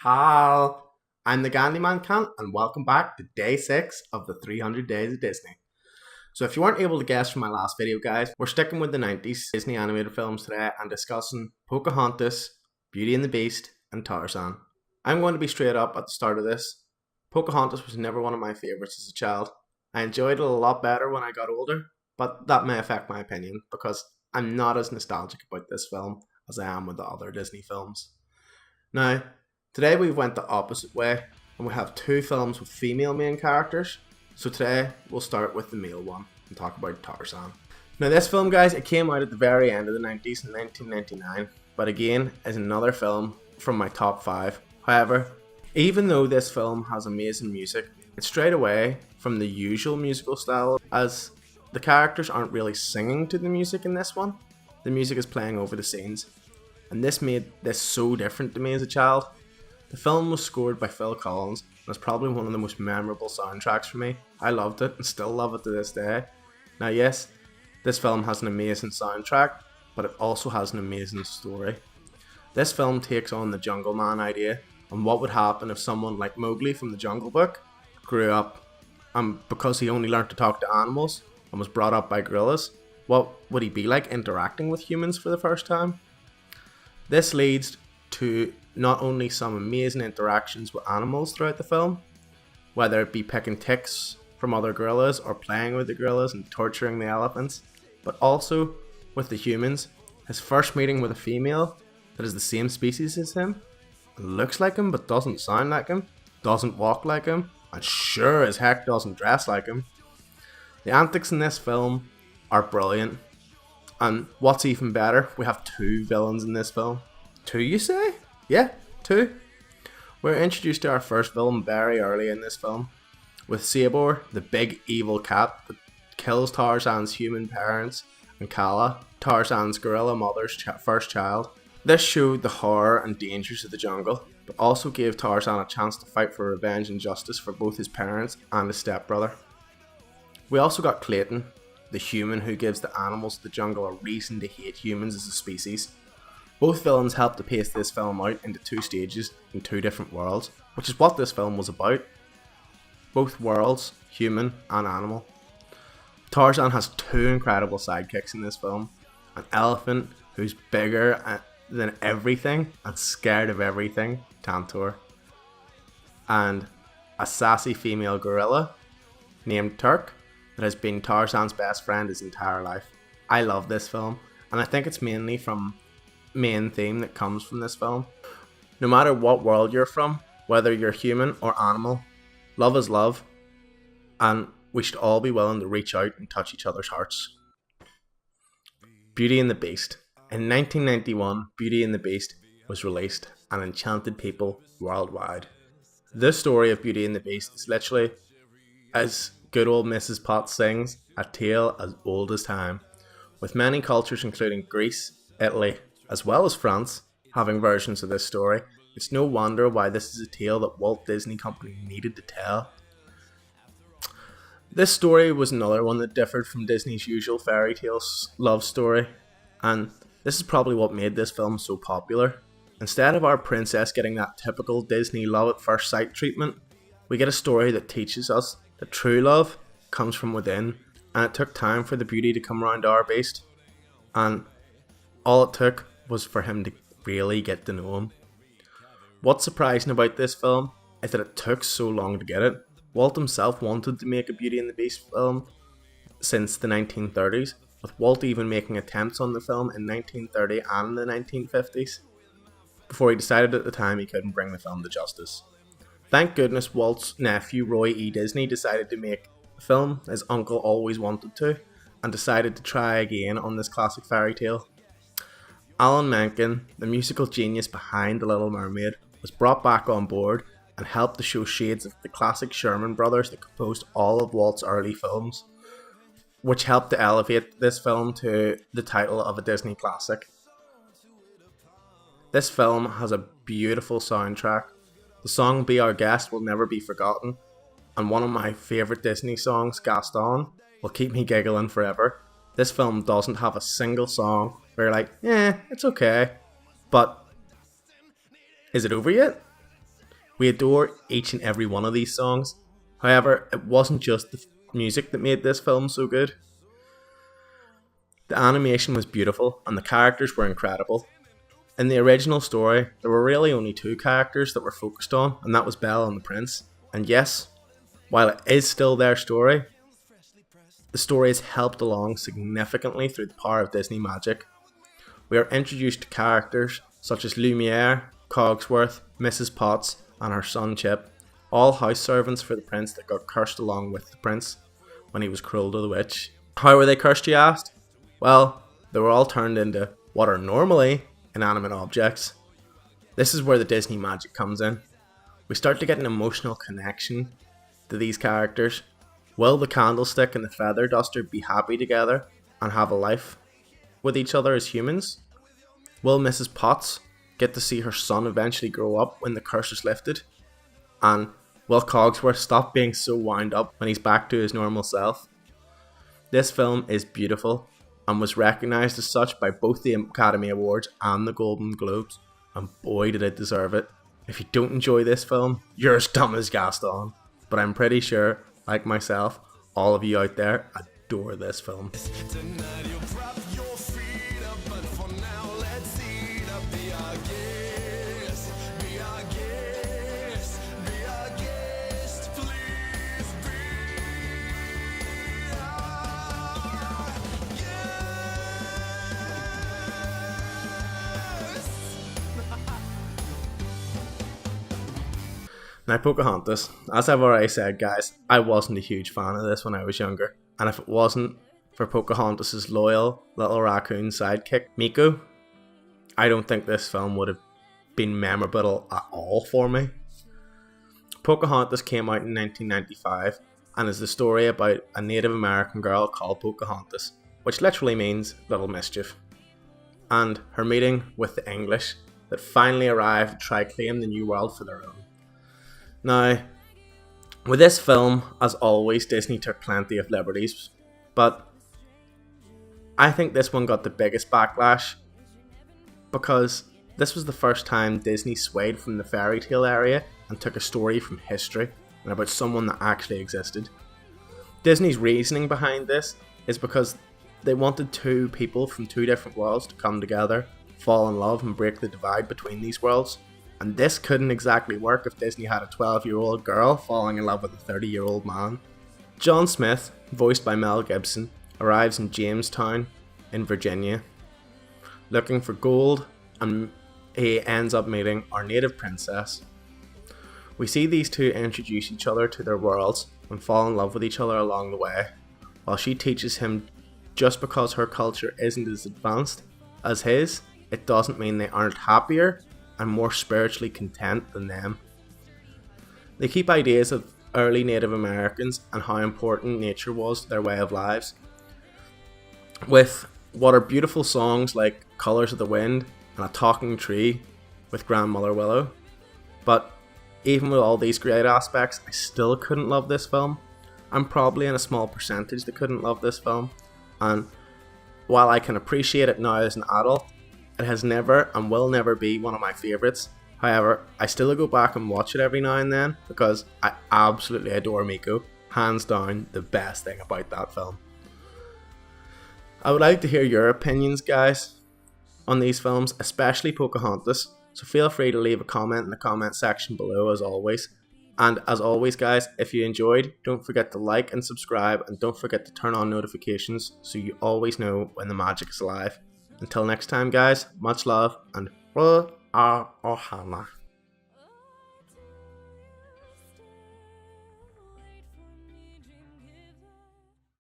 Hal, I'm the Gandhiman Kant, and welcome back to day 6 of the 300 Days of Disney. So if you weren't able to guess from my last video, guys, we're sticking with the 90s Disney animated films today and discussing Pocahontus, Beauty and the Beast, and Tarzan. I'm going to be straight up at the start of this. Pocahontus was never one of my favourites as a child. I enjoyed it a lot better when I got older, but that may affect my opinion because I'm not as nostalgic about this film as I am with the other Disney films. Now, today we went the opposite way and we have two films with female main characters. So today we'll start with the male one and talk about Tarzan. Now this film, guys, it came out at the very end of the 90s in 1999, but again is another film from my top 5. However, even though this film has amazing music, it's strayed away from the usual musical style as the characters aren't really singing to the music in this one. The music is playing over the scenes, and this made this so different to me as a child. The film was scored by Phil Collins and it's probably one of the most memorable soundtracks for me. I loved it and still love it to this day. Now yes, this film has an amazing soundtrack, but it also has an amazing story. This film takes on the Jungle Man idea and what would happen if someone like Mowgli from the Jungle Book grew up and because he only learned to talk to animals and was brought up by gorillas, what would he be like interacting with humans for the first time? This leads to not only some amazing interactions with animals throughout the film, whether it be picking ticks from other gorillas or playing with the gorillas and torturing the elephants, but also with the humans. His first meeting with a female that is the same species as him, looks like him but doesn't sound like him, doesn't walk like him, and sure as heck doesn't dress like him. The antics in this film are brilliant, and what's even better, we have two villains in this film. Two, you say? Yeah, two. We're introduced to our first villain very early in this film, with Sabor, the big evil cat that kills Tarzan's human parents, and Kala, Tarzan's gorilla mother's first child. This showed the horror and dangers of the jungle, but also gave Tarzan a chance to fight for revenge and justice for both his parents and his stepbrother. We also got Clayton, the human who gives the animals of the jungle a reason to hate humans as a species. Both villains helped to pace this film out into two stages in two different worlds, which is what this film was about. Both worlds, human and animal. Tarzan has two incredible sidekicks in this film. An elephant who's bigger than everything and scared of everything, Tantor. And a sassy female gorilla named Turk that has been Tarzan's best friend his entire life. I love this film, and I think it's mainly from main theme that comes from this film. No matter what world you're from, whether you're human or animal, love is love, and we should all be willing to reach out and touch each other's hearts. Beauty and the Beast. In 1991, Beauty and the Beast was released and enchanted people worldwide. This story of Beauty and the Beast is literally, as good old Mrs. Potts sings, a tale as old as time, with many cultures including Greece, Italy, as well as France, having versions of this story. It's no wonder why this is a tale that Walt Disney Company needed to tell. This story was another one that differed from Disney's usual fairy tale love story, and this is probably what made this film so popular. Instead of our princess getting that typical Disney love at first sight treatment, we get a story that teaches us that true love comes from within, and it took time for the beauty to come around our beast, and all it took was for him to really get to know him. What's surprising about this film is that it took so long to get it. Walt himself wanted to make a Beauty and the Beast film since the 1930s, with Walt even making attempts on the film in 1930 and the 1950s, before he decided at the time he couldn't bring the film to justice. Thank goodness Walt's nephew Roy E. Disney decided to make the film his uncle always wanted to, and decided to try again on this classic fairy tale. Alan Menken, the musical genius behind The Little Mermaid, was brought back on board and helped to show shades of the classic Sherman brothers that composed all of Walt's early films, which helped to elevate this film to the title of a Disney classic. This film has a beautiful soundtrack. The song Be Our Guest will never be forgotten, and one of my favourite Disney songs, Gaston, will keep me giggling forever. This film doesn't have a single song where you're like, it's okay, but is it over yet? We adore each and every one of these songs. However, it wasn't just the music that made this film so good. The animation was beautiful and the characters were incredible. In the original story, there were really only two characters that were focused on, and that was Belle and the Prince. And yes, while it is still their story, the story is helped along significantly through the power of Disney magic. We are introduced to characters such as Lumiere, Cogsworth, Mrs. Potts, and her son Chip, all house servants for the prince that got cursed along with the prince when he was cruel to the witch. How were they cursed, you asked? Well, they were all turned into what are normally inanimate objects. This is where the Disney magic comes in. We start to get an emotional connection to these characters. Will the candlestick and the feather duster be happy together and have a life with each other as humans? Will Mrs. Potts get to see her son eventually grow up when the curse is lifted? And will Cogsworth stop being so wound up when he's back to his normal self? This film is beautiful and was recognised as such by both the Academy Awards and the Golden Globes, and boy did it deserve it. If you don't enjoy this film, you're as dumb as Gaston. But I'm pretty sure, like myself, all of you out there adore this film. Now, Pocahontus, as I've already said, guys, I wasn't a huge fan of this when I was younger, and if it wasn't for Pocahontas' loyal little raccoon sidekick, Miko, I don't think this film would have been memorable at all for me. Pocahontas came out in 1995 and is the story about a Native American girl called Pocahontas, which literally means little mischief, and her meeting with the English that finally arrived to try to claim the New World for their own. Now, with this film, as always, Disney took plenty of liberties, but I think this one got the biggest backlash because this was the first time Disney swayed from the fairy tale area and took a story from history and about someone that actually existed. Disney's reasoning behind this is because they wanted two people from two different worlds to come together, fall in love and break the divide between these worlds. And this couldn't exactly work if Disney had a 12-year-old girl falling in love with a 30-year-old man. John Smith, voiced by Mel Gibson, arrives in Jamestown in Virginia looking for gold, and he ends up meeting our native princess. We see these two introduce each other to their worlds and fall in love with each other along the way, while she teaches him just because her culture isn't as advanced as his, it doesn't mean they aren't happier and more spiritually content than them. They keep ideas of early Native Americans and how important nature was to their way of lives, with what are beautiful songs like Colours of the Wind and A Talking Tree with Grandmother Willow. But even with all these great aspects, I still couldn't love this film. I'm probably in a small percentage that couldn't love this film, and while I can appreciate it now as an adult, it has never and will never be one of my favourites. However, I still go back and watch it every now and then because I absolutely adore Miko. Hands down, the best thing about that film. I would like to hear your opinions, guys, on these films, especially Pocahontas. So feel free to leave a comment in the comment section below as always. And as always, guys, if you enjoyed, don't forget to like and subscribe, and don't forget to turn on notifications so you always know when the magic is live. Until next time, guys, much love and Ohana.